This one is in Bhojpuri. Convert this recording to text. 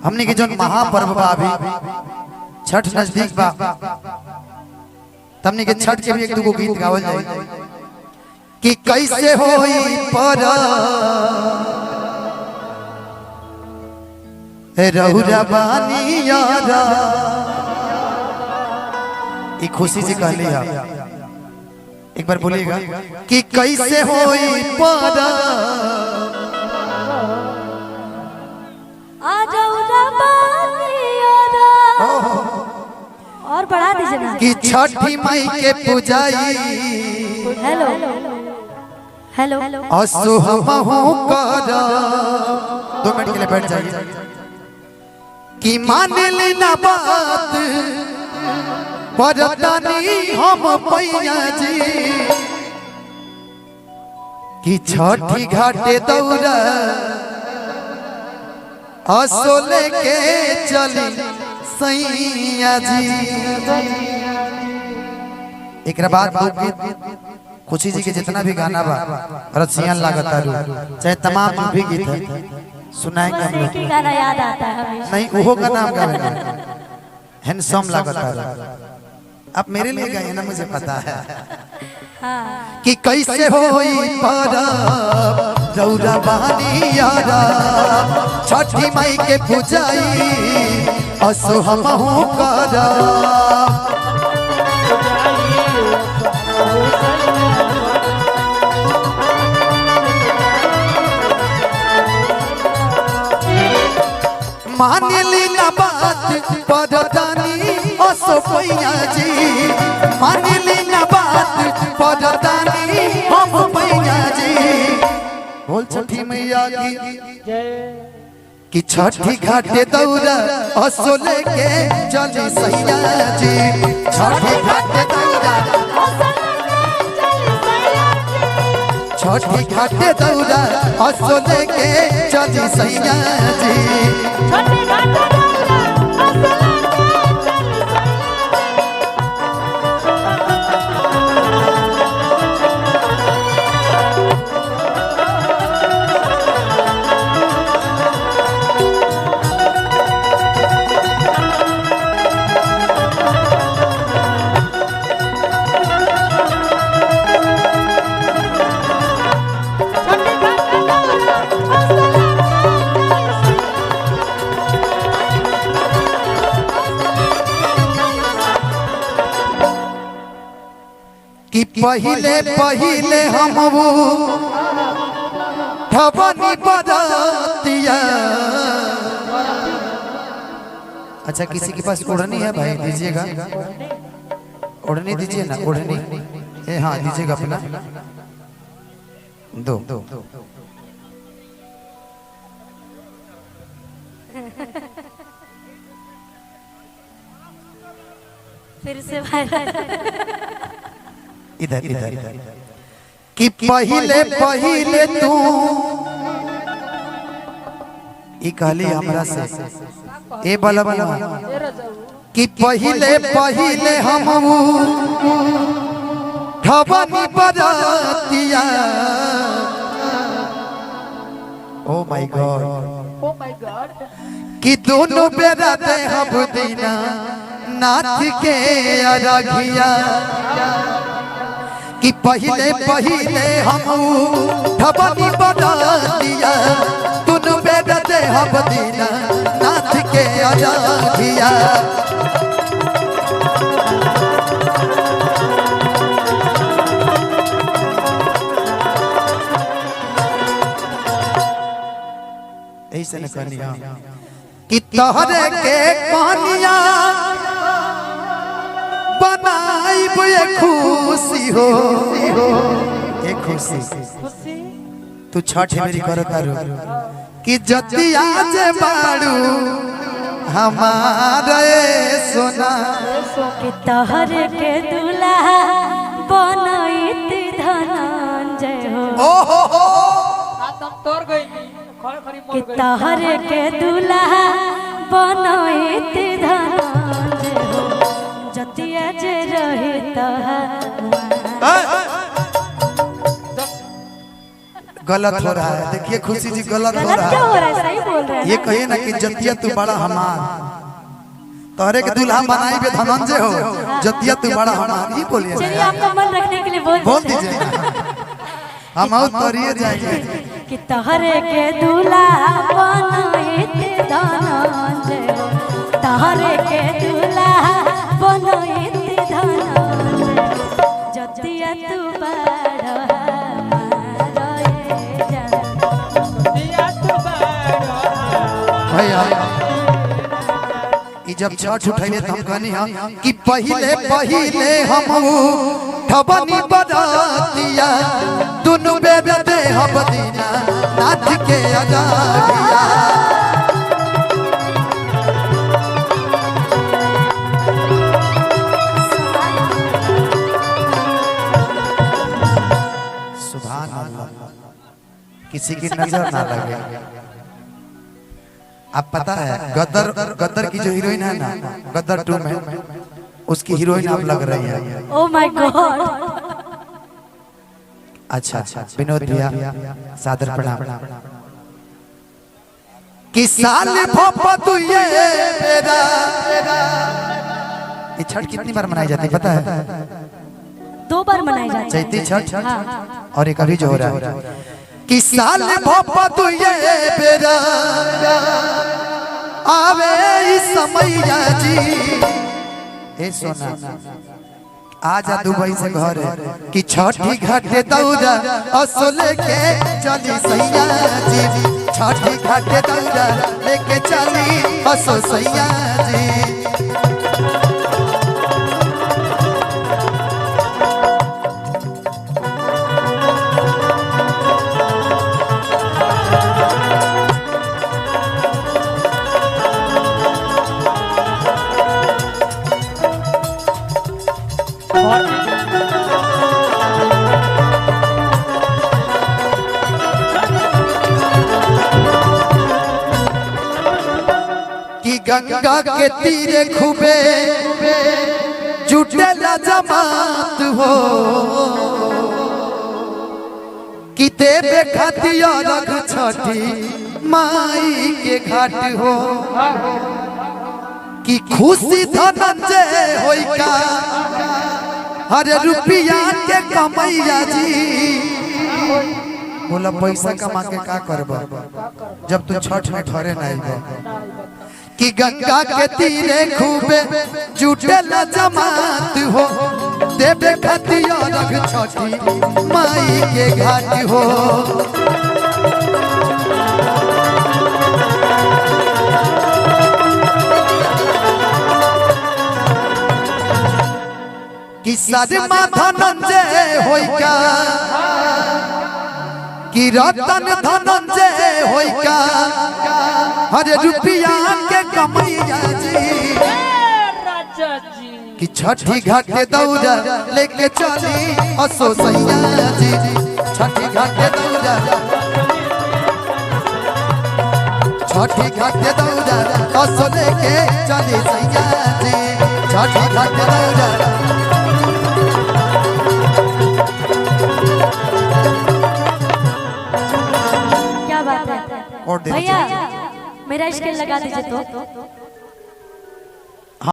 हमने के जन महापर्व बा अभी छठ नजदीक बा, तमने के छठ के भी एक दो गीत गावल जाए कि कैसे होई पर रहुरा बानी यारा। एक खुशी से कहली है, एक बार बोलिएगा कि कैसे होई पर और बढ़ा दीजिए ना कि छठी माई के पूजाई। हेलो हेलो असो हम कर 2 मिनट के लिए बैठ जाइए कि मान लेना बात परतानी हम पैया जी कि छठी घाटे दौड़ा असो लेके चली सैया जी। एक बाद खुशी जी के जितना भी गाना बा रसियन लागता रू चाहे तमाम जो भी गीत है सुनाएंगे हम लोग। गाना याद आता है नहीं वो का नाम गावेंगे हैंडसम लागता रू। आप मेरे लिए गाइए ना, मुझे पता है कि कैसे होई परब रौरा बानी यारा छठी माई के पूजाई असो हमहु करब। मान ली ना बात परदानी असो पैया जी, मान ली ना बात परदानी हम पैया जी। बोल छठी मैया की कि छठी घाटे दौड़ा असो लेके चली सैया जी। छठी घाटे दौड़ा छठी घाटे दौड़ा असो लेके चली सैया जी। कि पहिले पहिले हम ठबनी बदतिया। अच्छा किसी के पास ओढ़नी है भाई दीजिएगा, ओढ़नी दीजिए ना, ओढ़नी हाँ दीजिएगा अपना दो। फिर से इधर इधर कि पहिले पहिले तू ई कहली हमरा से ए बलबा कि पहिले पहिले हम ठबनी बदतिया। ओ माय गॉड कि दोनों बेरा दे हम दीना नाथ के अरघिया। कि पहिले पहिले हम ठबनी बदतिया दोनों बेरा दे हम दीना नाथ के अरघिया। ऐसे न कनिया कि तोहरे के कनिया बनाई ये खुशी हो ये खुशी तू छठ मेरी करता रो कि जतिया जे बाड़ू हमारे सोना। कि तोहरे के दुल्हा बनैत धनंजय हो कि तोहरे के दुल्हा बनैत धनंजय हो जतिया जे रहे गलत हो रहा है। देखिए खुशी जी गलत हो गलत रहा क्यों हो है। रहा है? सही बोल रहे हैं ये कहिए ना कि जतिया तू बड़ा हमार, तोहरे के दुल्हा बनाई बे धनंजय हो, जतिया तू बड़ा हमार, ये बोलिए चलिए आपका मन रखने के लिए बोल दीजिए। हम और तोरिए जाएंगे कि तहरे के दूल्हा बनोइत धनंजय हो, तहरे के दूल्हा बनोइत धनंजय हो, जतिया तू बड़ा हमार ए जान। भैया ई जब छठ उठैले त हम कहनी हां कि पहिले पहिले हम ठबनी बरातिया दुनु बेद दे हम दीना नाथ के अगाड़िया। सुभान अल्लाह, किसी की नजर ना लगे। आप पता है गदर की जो हीरोइन है ना, गदर 2 में उसकी हीरोइन आप लग रही है। Oh my God. अच्छा विनोद भैया सादर प्रणाम। कि साल भोपा तू ये मेरा, ये छठ कितनी बार मनाई जाती है पता है? 2 बार मनाई जाती है चैती छठ हाँ। और एक अभी जो हो रहा है कि साल भोपा तू ये मेरा आवे इस समैया जी। ए सोना आजा दुबई से घर कि छठी घाटे दौड़ा असो लेके चली सैया जी, छठी घाटे दौड़ा लेके चली असो सैया जी। कि गंगा के तीरे खूबे जुटेला जमात हो, कि देवे खातिया रख छठी माई के घाट हो, कि खुशी धनंजय होई का हर रुपया के कमैया जी। बोला पैसा कमा के का करब जब तू छठ में ठहरे नहीं। कि गंगा के तीरे खूबे जुटेला जमात हो, देवे खतिया रख छठी माई के घाट हो। कि सदमा धनंजय होई का, कि रतन धनंजय होई का हर रुपया के कमैया जी। कि छठी घाटे दौड़ा लेके चली असो सैया जी, छठी घाटे दौड़ा, छठी घाटे दौड़ा असो लेके चली सैया जी, छठी घाटे दौड़ा। क्या बात है भैया, मेरा स्केल लगा दीजिए तो।